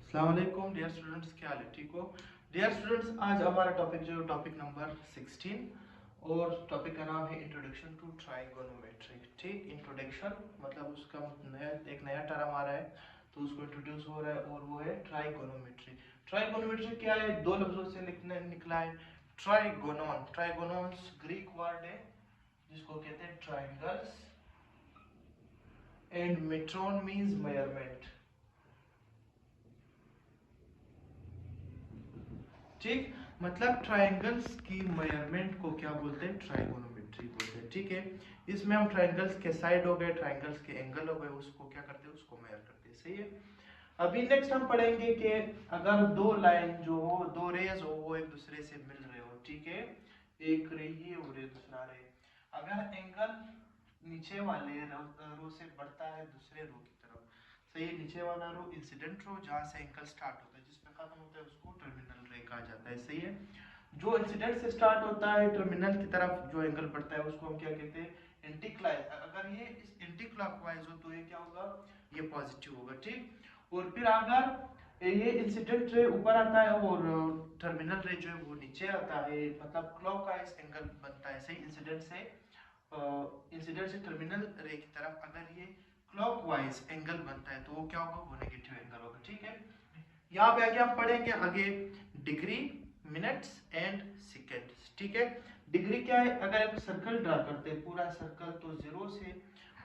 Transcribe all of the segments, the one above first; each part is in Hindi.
अस्सलाम वालेकुम डियर स्टूडेंट्स, क्या हाल है? ठीक हो? डियर स्टूडेंट्स, आज हमारा टॉपिक जो टॉपिक नंबर 16 और टॉपिक का नाम है इंट्रोडक्शन टू ट्राइगोनोमेट्री। ठीक, इंट्रोडक्शन मतलब उसका एक नया टर्म आ रहा है तो उसको इंट्रोड्यूस हो रहा है और वो है ट्राइगोनोमेट्री। ट्राइगोनोमेट्री क्या है? दो लफ्जों से निकला है। ट्राइगोनॉन, ट्राइगोनॉन्स ग्रीक वर्ड है जिसको कहते हैं ट्राइंगल्स, एंड मेट्रॉन मींस मेजरमेंट। ठीक, मतलब ट्रायंगल्स की मेजरमेंट को क्या बोलते हैं? ट्राइगोनोमेट्री बोलते हैं। ठीक है, इसमें हम ट्रायंगल्स के साइड हो गए, ट्रायंगल्स के एंगल हो गए, उसको क्या करते हैं? उसको मेजर करते हैं। सही है। अभी नेक्स्ट हम पढ़ेंगे कि अगर दो लाइन जो हो, दो रेज हो, वो एक दूसरे से मिल रहे हो। ठीक है, एक रे ये और एक दूसरा रे, अगर एंगल नीचे वाले रो से बढ़ता है दूसरे रो की तरफ। सही है, नीचे वाला रो इंसिडेंट रो जहाँ से एंगल स्टार्ट होता है, जिसमें खत्म होता है, उसको टर्मिनल रे कहा जाता है। सही है, जो इंसिडेंट से स्टार्ट होता है टर्मिनल की तरफ जो एंगल बढ़ता है उसको हम क्या कहते हैं? Anti clock. अगर ये इस एंटी क्लॉकवाइज हो तो ये क्या होगा? ये पॉजिटिव होगा। ठीक, और फिर अगर ये इंसिडेंट रे ऊपर आता है और टर्मिनल रे जो है वो नीचे आता है, मतलब क्लॉकवाइज एंगल बनता है। सही, इंसिडेंट से टर्मिनल रे की तरफ अगर ये क्लॉकवाइज एंगल बनता है तो वो क्या होगा? वो नेगेटिव एंगल होगा। ठीक है, यहाँ पे आगे हम पढ़ेंगे आगे डिग्री, मिनट्स एंड सेकेंड्स। ठीक है, डिग्री क्या है? अगर एक सर्कल ड्रा करते हैं, पूरा सर्कल, तो जीरो से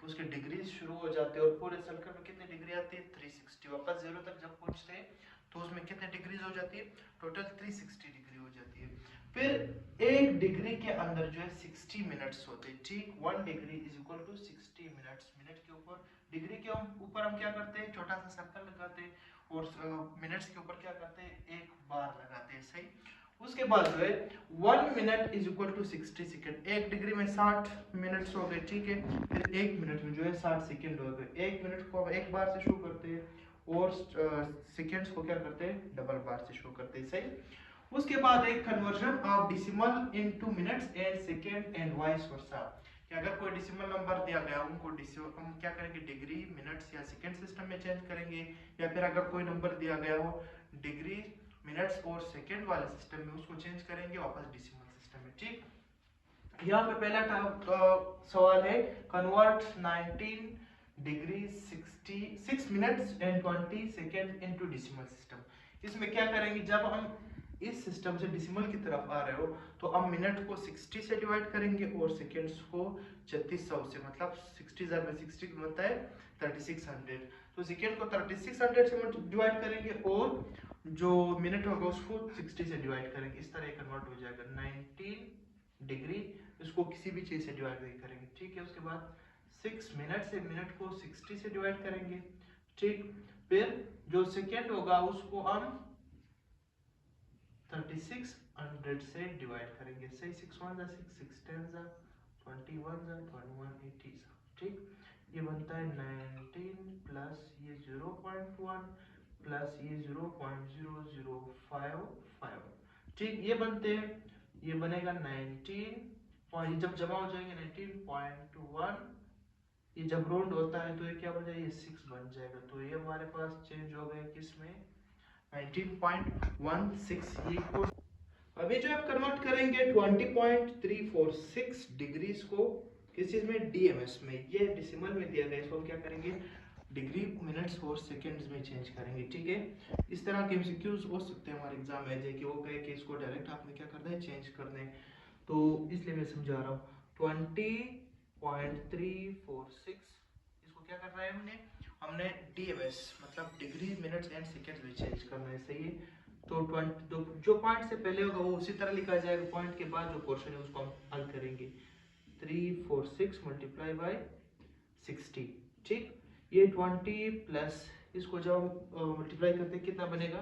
उसके डिग्री शुरू हो जाते हैं और पूरे सर्कल में कितनी डिग्री आती है? 360। वापस जीरो तक जब पहुंचते हैं तो उसमें कितने डिग्रीज हो जाती है? टोटल 360 डिग्री हो जाती है। फिर एक डिग्री के अंदर जो है 60 मिनट्स होते हैं। ठीक, 1 degree is equal to 60 minutes. Minute के ऊपर डिग्री के ऊपर हम क्या करते हैं? छोटा सा सर्कल लगाते हैं और मिनट्स के ऊपर क्या करते हैं? एक बार लगाते हैं। सही, उसके बाद जो है 1 minute is equal to 60 second. एक डिग्री में 60 मिनट्स हो गए। ठीक है, फिर एक मिनट में जो है 60 सेकेंड हो गए। एक मिनट को हम एक बार से शो करते हैं और सेकेंड्स को क्या करते हैं? डबल बार से शो करते हैं। सही, उसके बाद एक conversion of decimal into minutes and second and vice versa. कि अगर कोई डेसिमल नंबर दिया गया उनको हम क्या करेंगे? डिग्री, मिनट्स या सेकेंड सिस्टम में चेंज करेंगे, या फिर अगर कोई नंबर दिया गया हो डिग्री, मिनट्स और सेकेंड वाले सिस्टम में, उसको चेंज करेंगे वापस डेसिमल सिस्टम में। ठीक, यहाँ पे पहला सवाल है, convert 19 degree 66 minutes and 20 second into decimal system. इसमें क्या करेंगे? जब हम इस सिस्टम से डेसिमल की तरफ आ रहे हो तो हम मिनट को 60 से डिवाइड करेंगे और सेकेंड्स को 3600 से, मतलब 60,000 में 60 बनता है 3600। तो सेकेंड को 3600 से डिवाइड करेंगे और जो मिनट होगा उसको 60 से डिवाइड करेंगे। इस तरह कन्वर्ट हो जाएगा 19 डिग्री, इसको किसी भी चीज से डिवाइड नहीं करेंगे। ठीक है, उसके बाद 6 मिनट से मिनट को 60 से डिवाइड करेंगे। ठीक, फिर जो सेकेंड होगा उसको हम 3600 से डिवाइड करेंगे। सही, 6 1 6 6 10 21 21 80। ठीक, ये बनता है 19 प्लस ये 0.1 प्लस ये 0.0055। ठीक, ये बनते हैं, ये बनेगा 19 और जब जमा हो जाएंगे 19.1, ये जब राउंड होता है तो ये क्या बन जाएगा? ये 6 बन जाएगा। तो ये हमारे पास चेंज हो गए किसमें? 19.16। ये अभी जो आप कन्वर्ट करेंगे 20.346 डिग्रीज को किस चीज में? डीएमएस में। ये डेसिमल में दिया गया, इसको हम क्या करेंगे? डिग्री, मिनट्स और सेकंड्स में चेंज करेंगे। ठीक है, इस तरह के एमसीक्यूज हो सकते हैं हमारे एग्जाम में, जैसे कि वो कहे कि इसको डायरेक्ट आपने क्या करना है? चेंज करना है। तो इसलिए मैं समझा रहा हूँ 20.346, इसको क्या करना है? हमने डीएमएस मतलब डिग्री, मिनट्स एंड सेकंड्स में चेंज करना है। सही है, तो 20 जो पॉइंट से पहले होगा वो उसी तरह लिखा जाएगा, पॉइंट के बाद जो पोर्शन है उसको हम हल करेंगे। 346 मल्टीप्लाई बाय 60। ठीक, ये 20 प्लस इसको जब हम मल्टीप्लाई करते हैं कितना बनेगा?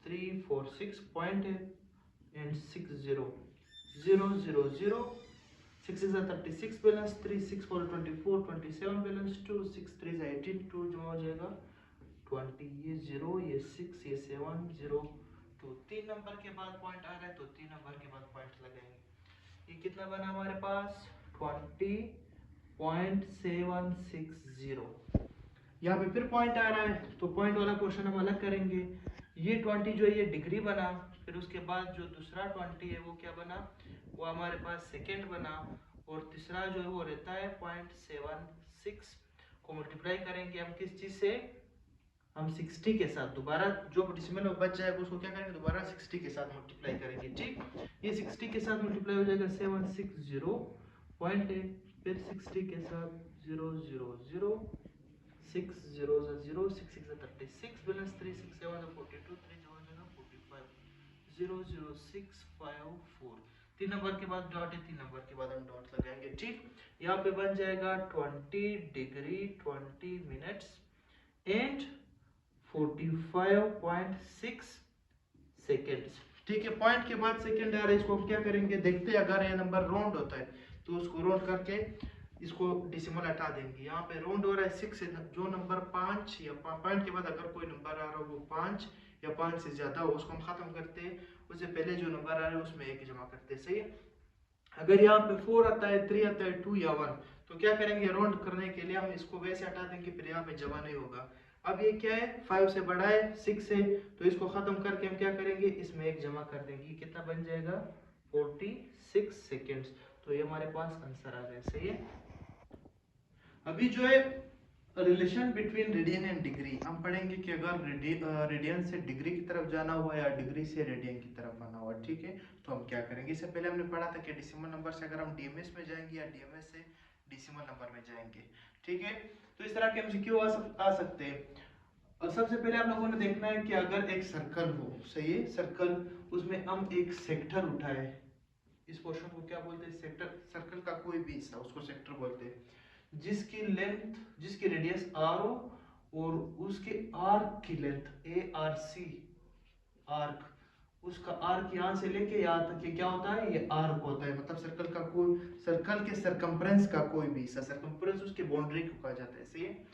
346 पॉइंट है and 60 0 0 0 6 is a 36 balance, 3 6 4 24 27 balance, 2 6 3 is 18, 2 जमा हो जाएगा 20, ये 0 ये 6 ये 7 0 2। 3 नंबर के बाद पॉइंट आ रहा है तो 3 नंबर के बाद पॉइंट लगाएंगे। ये कितना बना हमारे पास? 20.760। यहाँ पे फिर पॉइंट आ रहा है तो पॉइंट वाला क्वेश्चन हम अलग करेंगे। ये 20 जो है ये डिग्री बना, फिर उसके बाद जो दूसरा 20 है वो क्या बना, वो हमारे पास सेकेंड बना, और तीसरा जो है वो रहता है 0.76 को मल्टीप्लाई करेंगे हम किस चीज से, हम 60 के साथ दोबारा जो डेसिमल में बच जाएगा उसको क्या करेंगे, दोबारा 60 के साथ मल्टीप्लाई करेंगे। ठीक, ये 60 के साथ मल्टीप्लाई हो जाएगा 760 पॉइंट है, फिर 60 के साथ 0 0 0 6 0 0 6 6 36 बैलेंस 3 6 7 42 3 0 0 45 0 0 6 5 4। 3 नंबर के बाद डॉट है, 3 नंबर के बाद हम डॉट लगाएंगे। ठीक, यहाँ पे बन जाएगा 20 डिग्री 20 मिनट्स एंड 45.6 सेकेंड्स। ठीक है, पॉइंट के बाद सेकेंड आ रहा है, इसको हम क्या करेंगे देखते हैं। अगर ये नंबर राउंड होता है तो उसको राउंड करके इसको डेसिमल हटा देंगे। यहाँ पे राउंड हो रहा है 6 से, जो नंबर 5 या पॉइंट के बाद अगर कोई नंबर आ रहा हो वो 5 या 5 से ज्यादा हो उसको हम खत्म करते हैं, उससे पहले जो नंबर आ रहा है उसमें एक जमा करते हैं। सही है, अगर यहाँ पे 4 आता है, 3 आता है, 2 या 1 तो क्या करेंगे, राउंड करने के लिए हम इसको वैसे हटा देंगे, फिर यहाँ पे जमा नहीं होगा। अब ये क्या है, 5 से बड़ा है 6 से, तो इसको खत्म करके हम क्या करेंगे, इसमें एक जमा कर देंगे। ये कितना बन जाएगा 46 सेकेंड्स। तो ये हमारे पास आंसर आ गया। सही है, अभी जो है relation between radian and degree हम पढ़ेंगे कि अगर रेडियन से डिग्री की तरफ जाना हुआ या डिग्री से रेडियन की तरफ आना हुआ, ठीक है, तो हम क्या करेंगे। इससे पहले हमने पढ़ा था कि डेसिमल नंबर से अगर हम डीएमएस में जाएंगे या डीएमएस से डेसिमल नंबर में जाएंगे। ठीक है, तो इस तरह के एमसीक्यू आ सकते हैं। और सबसे पहले आप लोगों ने देखना है कि अगर एक सर्कल हो, सही है, सर्कल, उसमें हम एक सेक्टर उठाए, इस पोर्शन को क्या बोलते हैं, सेक्टर। सर्कल का कोई भी हिस्सा उसको सेक्टर बोलते हैं, जिसकी लेंथ, जिसकी रेडियस आर हो और उसके आर्क की length A R C, arc, उसका आर्क यहाँ से लेके यहाँ तक ये क्या होता है, ये आर्क होता है। मतलब सर्कल का कोई, सर्कल के सरकमफ्रेंस का कोई भी हिस्सा, सरकमफ्रेंस उसकी बाउंड्री को कहा जाता है। सही है,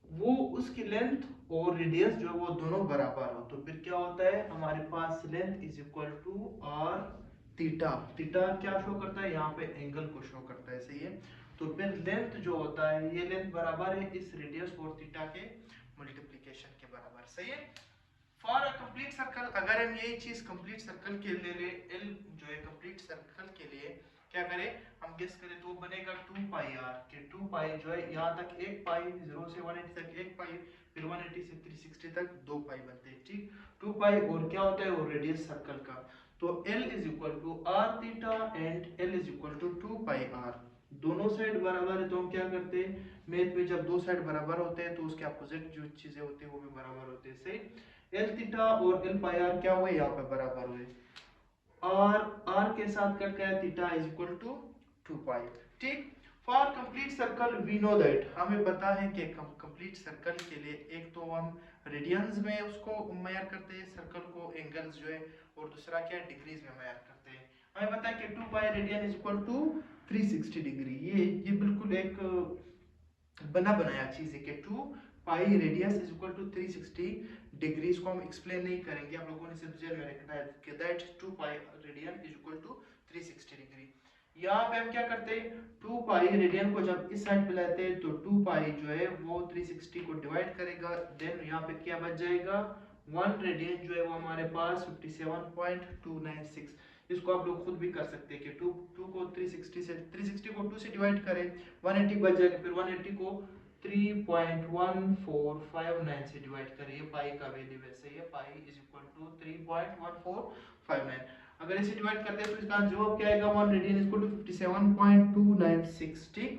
वो उसकी लेंथ और रेडियस जो है वो दोनों बराबर हो, तो फिर क्या होता है हमारे पास length is equal to are theta. Theta क्या शो करता है, यहाँ पे एंगल को शो करता है। सही है, तो फिर लेंथ जो होता है, ये लेंथ बराबर है इस रेडियस और थीटा के मल्टीप्लिकेशन के बराबर। सही है, फॉर अ कंप्लीट सर्कल, अगर हम यही चीज कंप्लीट सर्कल के लिए एल जो है कंप्लीट सर्कल के लिए क्या करें, हम गेस करें तो बनेगा 2 पाई आर के 2 पाई जो है यहाँ तक 1 पाई, 0 से 180 तक 1 पाई, फिर 180 से 360 तक 2 पाई बनते हैं। ठीक, 2 पाई और क्या होता है वो रेडियस सर्कल का। तो L is equal to are theta and L is equal to 2 pi r. दोनों साइड बराबर है तो हम क्या करते हैं, मैथ में जब दो साइड बराबर होते हैं तो उसके अपोजिट जो चीजें होती है वो भी बराबर होते हैं। सही, एल थीटा और एल पाई आर क्या हुए, यहाँ पे बराबर हुए, और आर के साथ कट गया, theta is equal to 2 pi. ठीक, for complete circle we know that, हमें पता है कि कंप्लीट सर्कल के लिए एक तो हम रेडियंस में उसको मेजर करते हैं सर्कल को, एंगल्स जो है, और दूसरा क्या है डिग्रीज में मेजर करते हैं। हमें पता है कि 2 pi radian is equal to 360 degree. ये बिल्कुल एक बना बनाया चीज है कि 2 pi radius is equal to 360 degree. इसको हम एक्सप्लेन नहीं करेंगे, आप लोगों ने सिर्फ जेल में रखना है कि that 2 pi radian is equal to 360 degree. यहाँ पे हम क्या करते हैं, 2 पाई रेडियन को जब इस साइड पे लाते हैं तो 2 पाई जो है वो 360 को डिवाइड करेगा, देन यहाँ पे क्या बच जाएगा 1 रेडियन जो है वो हमारे पास 57.296। इसको आप लोग खुद भी कर सकते हैं कि 2 को 360 को 2 से डिवाइड करें, 180 बच जाएगा, फिर 180 को 3.1459 से डिवाइड करें, ये पाई का वैल्यू वैसे ही है, पाई इज इक्वल टू 3.1459। अगर इसे डिवाइड करते हैं तो इसका जवाब क्या आएगा, 1 रेडियन इज इक्वल टू 57.296। ठीक,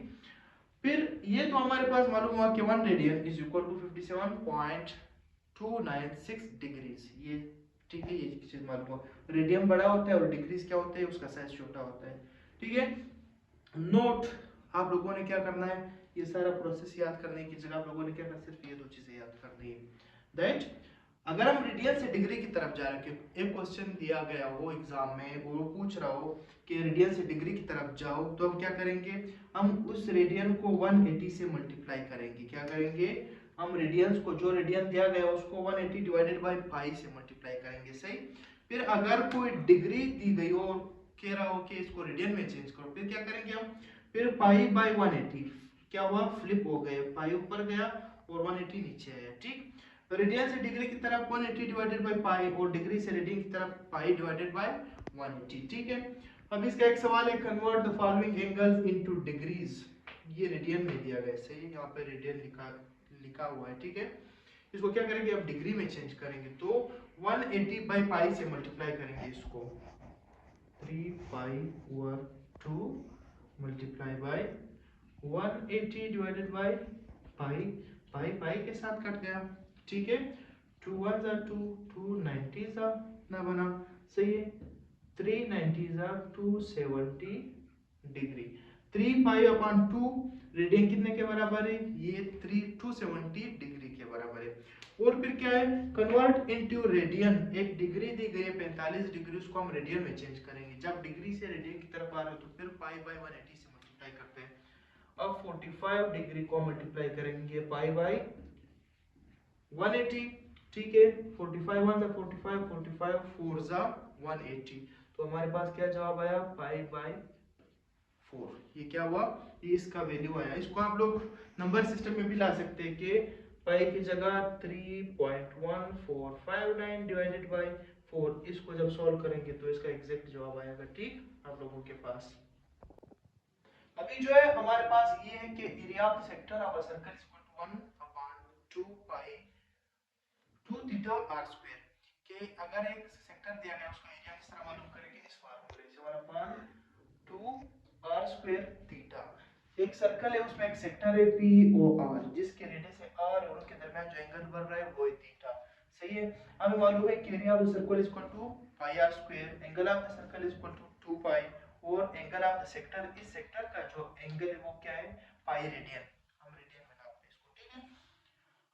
फिर ये तो हमारे पास मालूम हुआ कि 1 radian is equal to 57.296 degrees. ये ठीक है, ये चीज मालूम हुआ, रेडियन बड़ा होता है और डिग्रीज क्या होते हैं, उसका साइज छोटा होता है। ठीक है, नोट, आप लोगों ने क्या करना है, ये सारा प्रोसेस याद करने की जगह आप लोगों ने क्या करना है, सिर्फ ये दो चीजें याद करनी है। दैट अगर हम रेडियन से डिग्री की तरफ जा रहे हैं, एक क्वेश्चन दिया गया हो एग्जाम में, वो पूछ रहा हो कि रेडियन से डिग्री की तरफ जाओ, तो हम क्या करेंगे, हम उस रेडियन को 180 से मल्टीप्लाई करेंगे। क्या करेंगे, हम रेडियंस को, जो रेडियन दिया गया उसको 180 डिवाइडेड बाय पाई से मल्टीप्लाई करेंगे। सही, फिर अगर कोई डिग्री दी गई हो, कह रहा हो कि इसको रेडियन में चेंज करो, फिर क्या करेंगे हम, फिर पाई बाय 180 क्या हुआ, फ्लिप हो गए, पाई ऊपर गया और 180 नीचे आया, ठीक। तो रेडियन से डिग्री की तरफ 180 डिवाइडेड बाय पाई और डिग्री से रेडियन की तरफ पाई डिवाइडेड बाय 180, ठीक है। अब इसका एक सवाल है, convert the following angles into degrees. ये रेडियन में दिया गया है, सही, यहाँ पे रेडियन लिखा लिखा हुआ है, ठीक है। इसको क्या करेंगे, अब डिग्री में चेंज करेंगे, तो 180 बाई पाई से मल्टीप्लाई करेंगे इसको, 3 pi over 2 multiply by 180 divided by pi, pi pi के साथ कट गया, ठीक है। 2 1 जा 2, 2 90 जा ना बना, सही है। 3 90 जा 270 डिग्री। 3 पाई अपॉन 2 रेडियन कितने के बराबर है, ये 270 डिग्री के बराबर है। और फिर क्या है, कन्वर्ट इनटू रेडियन, एक डिग्री दी गई है 45 डिग्री, उसको हम रेडियन में चेंज करेंगे। जब डिग्री से रेडियन की तरफ आ रहे हो तो फिर पाई बाय 180 से मल्टीप्लाई करते हैं। अब 45 डिग्री को मल्टीप्लाई करेंगे पाई बाय 180, ठीक है। 45 1 जा 45, 45 4 जा 180, तो हमारे पास क्या जवाब आया, पाई बाय 4। ये क्या हुआ, ये इसका वैल्यू आया। इसको आप लोग नंबर सिस्टम में भी ला सकते हैं कि पाई की जगह 3.1459 डिवाइडेड बाय 4, इसको जब सॉल्व करेंगे तो इसका एग्जैक्ट जवाब आएगा, ठीक आप लोगों के पास। अभी जो है हमारे पास ये है कि area of the sector of a circle is equal to 1/2 pi 2 theta r square, कि अगर एक सेक्टर दिया गया उसका एरिया किस तरह मालूम करेंगे, इस फार्मूले से 1/2 r स्क्वायर थीटा। एक सर्कल है, उसमें एक सेक्टर है पी ओ आर, जिसके रेडियस है r और उनके दरमियान जो एंगल बन रहा है वो है थीटा, सही है। हमें मालूम है कि area of the circle is equal to pi r square, angle of the circle is equal to 2 pi, और एंगल ऑफ द सेक्टर, इस सेक्टर का जो एंगल है वो क्या है, पाई रेडियन, हम रेडियन में नापते हैं इसको, ठीक है।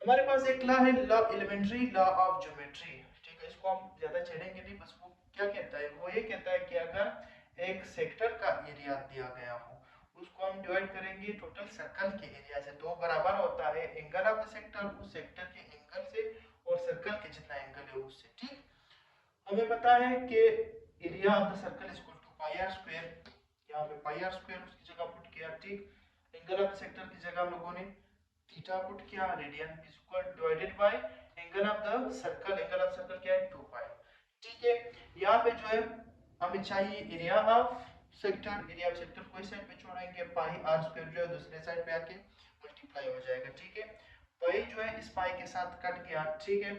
हमारे पास एक लॉ है, law elementary law of geometry, ठीक है। इसको हम ज्यादा छेड़ेंगे नहीं, बस वो क्या कहता है, वो ये कहता है कि अगर एक सेक्टर का एरिया दिया गया हो, उसको हम डिवाइड करेंगे टोटल सर्कल के एरिया से, तो बराबर होता है एंगल ऑफ द सेक्टर उस सेक्टर के एंगल से और सर्कल के जितना एंगल है उससे, ठीक। हमें पता है कि area of the circle is equal to pi r square, यहाँ पे पाई आर स्क्वायर उसकी जगह पुट किया, ठीक। एंगल ऑफ द सेक्टर की जगह हम लोगों ने थीटा पुट किया, radian is equal divided by angle of the circle, angle of circle क्या है 2 पाई, ठीक है। यहाँ पे जो है हमें चाहिए area of sector, area of sector को इस साइड पे छोड़ेंगे, पाई आर स्क्वायर जो है दूसरे साइड पे आके मल्टीप्लाई हो जाएगा, ठीक है। पाई जो है इस पाई के साथ कट गया, ठीक है।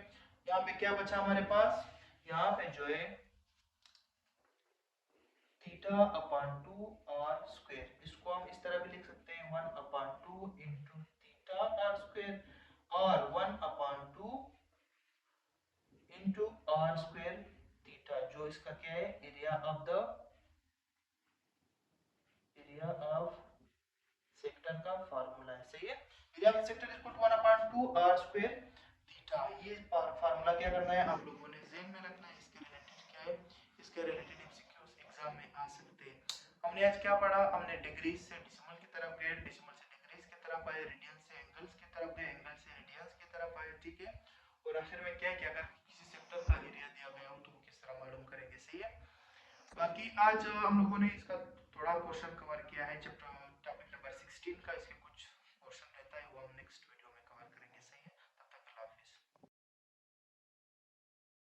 यहाँ पे क्या बचा हमारे पास, यहाँ पे जो है थीटा अपॉन 2 आर स्क्वायर, इसको हम इस तरह भी लिख सकते हैं 1/2 इंटू थीटा आर स्क्वायर, और 1/2 इंटू आर स्क्वायर थीटा, जो इसका क्या है, एरिया ऑफ सेक्टर का फार्मूला है, सही है। Area of sector is equal to 1/2 r square theta. ये फार्मूला क्या करना है, आप लोगों ने ज़हन में रखना है। इसके रिलेटेड क्या है, इसके रिलेटेड एमसीक्यूज एग्जाम में आ सकते हैं। हमने आज क्या पढ़ा, हमने डिग्री से डेसिमल की तरफ गए, डेसिमल से डिग्रीज की तरफ आए, रेडियन से एंगल्स की तरफ गए, एंगल से रेडियंस की तरफ आए, ठीक है। और आखिर में क्या है कि अगर किसी सेक्टर का एरिया दिया गया हो तो वो किस तरह मालूम करेंगे, सही है। बाकी आज हम लोगों ने इसका थोड़ा पोर्शन कवर किया है, चैप्टर टॉपिक नंबर 16 का। इसके